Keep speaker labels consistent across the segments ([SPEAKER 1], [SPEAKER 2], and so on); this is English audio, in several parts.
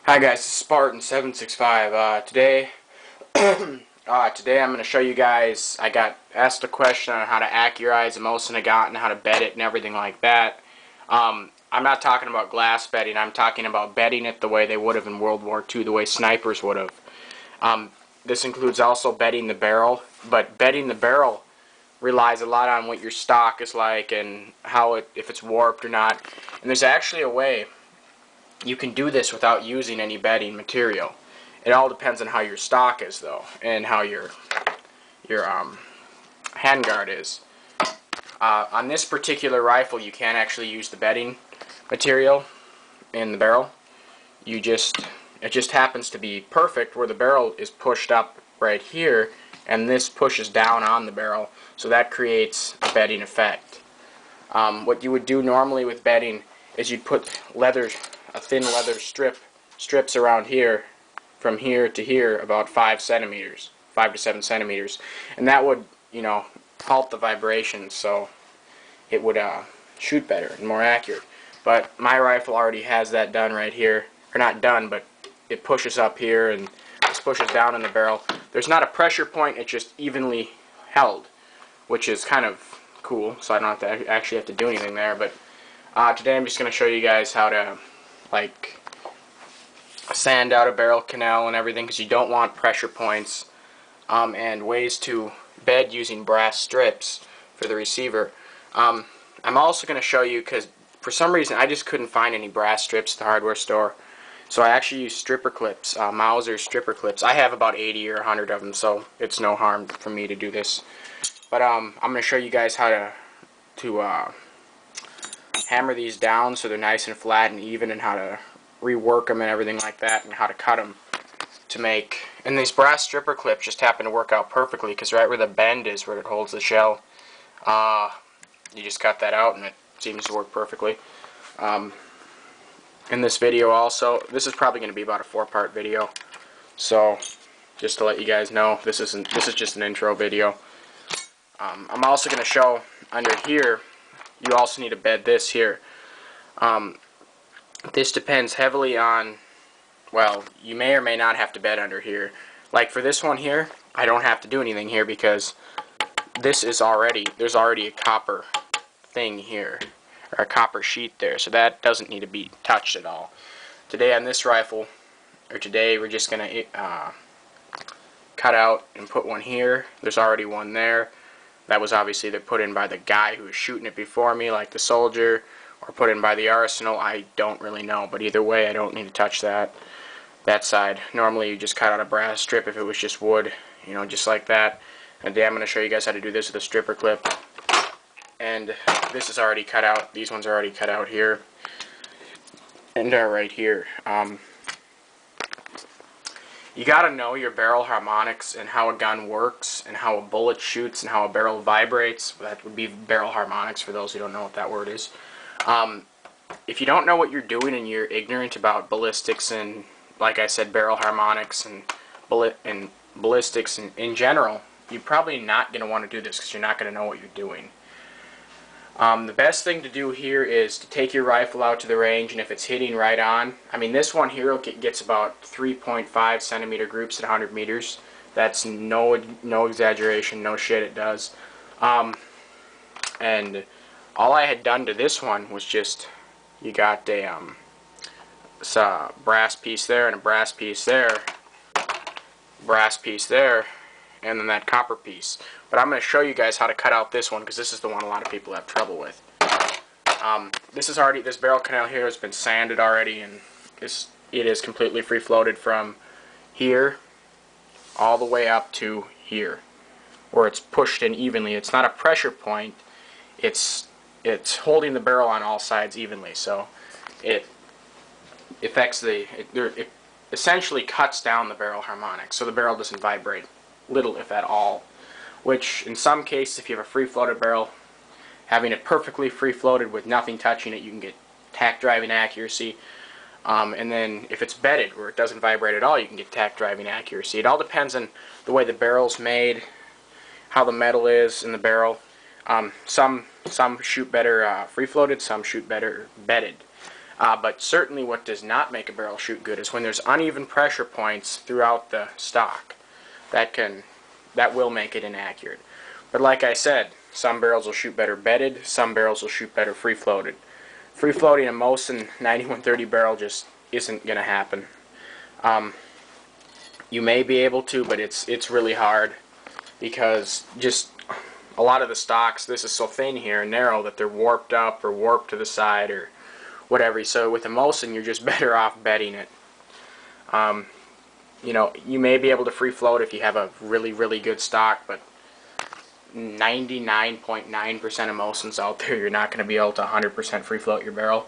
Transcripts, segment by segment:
[SPEAKER 1] Hi guys, this is Spartan765. Today I'm going to show you guys. I got asked a question on how to accurize a mosin nagant and how to bed it and everything like that. I'm not talking about glass bedding. I'm talking about bedding it the way they would have in World War II, the way snipers would have. This includes also bedding the barrel, but bedding the barrel relies a lot on what your stock is like and if it's warped or not. And there's actually a way you can do this without using any bedding material. It all depends on how your stock is, though, and how your handguard is. On this particular rifle, you can't actually use the bedding material in the barrel. It just happens to be perfect where the barrel is pushed up right here, and this pushes down on the barrel, so that creates a bedding effect. What you would do normally with bedding is you'd put a thin leather strips around here, from here to here, about 5 centimeters, 5 to 7 centimeters, and that would, halt the vibration, so it would shoot better and more accurate. But my rifle already has that done right here, or not done, but it pushes up here and this pushes down in the barrel. There's not a pressure point; it's just evenly held, which is kind of cool. So I don't have to actually have to do anything there. But today I'm just going to show you guys how to sand out a barrel canal and everything, because you don't want pressure points, and ways to bed using brass strips for the receiver. I'm also going to show you, because for some reason I just couldn't find any brass strips at the hardware store, so I actually used stripper clips, Mauser stripper clips. I have about 80 or 100 of them, so it's no harm for me to do this. But I'm going to show you guys how to hammer these down so they're nice and flat and even, and how to rework them and everything like that, and how to cut them to make. And these brass stripper clips just happen to work out perfectly, because right where the bend is, where it holds the shell, you just cut that out and it seems to work perfectly. In this video also, this is probably going to be about a 4-part video, so just to let you guys know, this is just an intro video. I'm also going to show under here, you also need to bed this here. This depends heavily on, well, you may or may not have to bed under here. Like for this one here, I don't have to do anything here, because this is there's already a copper thing here, or a copper sheet there, so that doesn't need to be touched at all. Today on this rifle, we're just going to cut out and put one here. There's already one there. That was obviously either put in by the guy who was shooting it before me, like the soldier, or put in by the arsenal. I don't really know, but either way, I don't need to touch that side. Normally you just cut out a brass strip if it was just wood, just like that. And today I'm going to show you guys how to do this with a stripper clip. And this is already cut out. These ones are already cut out here, and are right here. You gotta know your barrel harmonics and how a gun works and how a bullet shoots and how a barrel vibrates. That would be barrel harmonics for those who don't know what that word is. If you don't know what you're doing and you're ignorant about ballistics and, like I said, barrel harmonics and ballistics in general, you're probably not going to want to do this, because you're not going to know what you're doing. The best thing to do here is to take your rifle out to the range, and if it's hitting right on, I mean, this one here gets about 3.5 centimeter groups at 100 meters. That's no exaggeration, no shit, it does. And all I had done to this one was just, you got a brass piece there and a brass piece there, and then that copper piece. But I'm going to show you guys how to cut out this one, because this is the one a lot of people have trouble with. This barrel canal here has been sanded already, and it is completely free floated from here all the way up to here, where it's pushed in evenly. It's not a pressure point. It's holding the barrel on all sides evenly, so it essentially cuts down the barrel harmonics, so the barrel doesn't vibrate, little if at all. Which in some cases, if you have a free floated barrel, having it perfectly free floated with nothing touching it, you can get tack driving accuracy. And then if it's bedded, where it doesn't vibrate at all, you can get tack driving accuracy. It all depends on the way the barrel's made, how the metal is in the barrel. Some shoot better free floated, some shoot better bedded. But certainly what does not make a barrel shoot good is when there's uneven pressure points throughout the stock. That will make it inaccurate. But like I said, some barrels will shoot better bedded, some barrels will shoot better free-floated. Free-floating a mosin 9130 barrel just isn't going to happen. You may be able to, but it's really hard because just a lot of the stocks, this is so thin here and narrow that they're warped up or warped to the side or whatever. So with a mosin, you're just better off bedding it. You know, you may be able to free float if you have a really good stock, but 99.9% of mosins out there, you're not going to be able to 100% free float your barrel.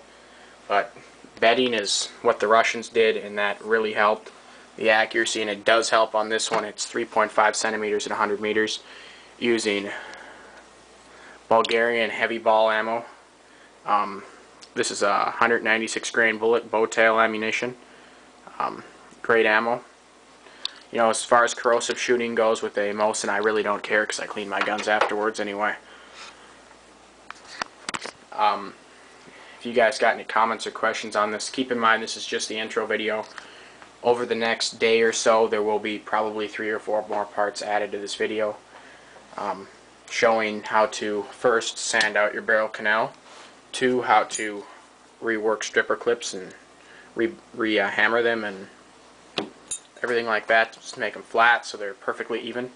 [SPEAKER 1] But bedding is what the Russians did, and that really helped the accuracy, and it does help on this one. It's 3.5 centimeters at 100 meters using Bulgarian heavy ball ammo. This is a 196 grain bullet bow tail ammunition. Great ammo. You know, as far as corrosive shooting goes with a mosin, I really don't care because I clean my guns afterwards anyway. If you guys got any comments or questions on this, keep in mind this is just the intro video. Over the next day or so, there will be probably 3 or 4 more parts added to this video, showing how to first sand out your barrel canal, 2, how to rework stripper clips and hammer them and everything like that, just to make them flat so they're perfectly even.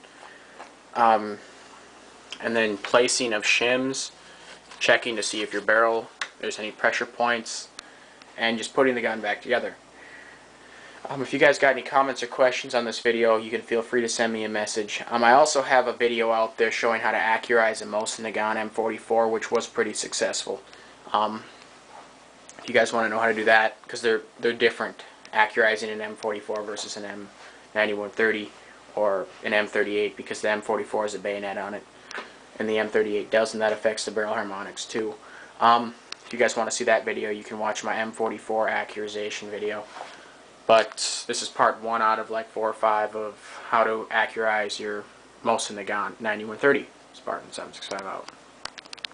[SPEAKER 1] And then placing of shims, checking to see if your barrel, there's any pressure points, and just putting the gun back together. If you guys got any comments or questions on this video, you can feel free to send me a message. I also have a video out there showing how to accurize a mosin nagant M44, which was pretty successful. If you guys want to know how to do that, because they're different, accurizing an M44 versus an M9130 or an M38, because the M44 has a bayonet on it and the M38 doesn't. That affects the barrel harmonics too. If you guys want to see that video, you can watch my M44 accurization video. But this is part 1 out of like 4 or 5 of how to accurize your mosin nagant 9130. Spartan 765 out.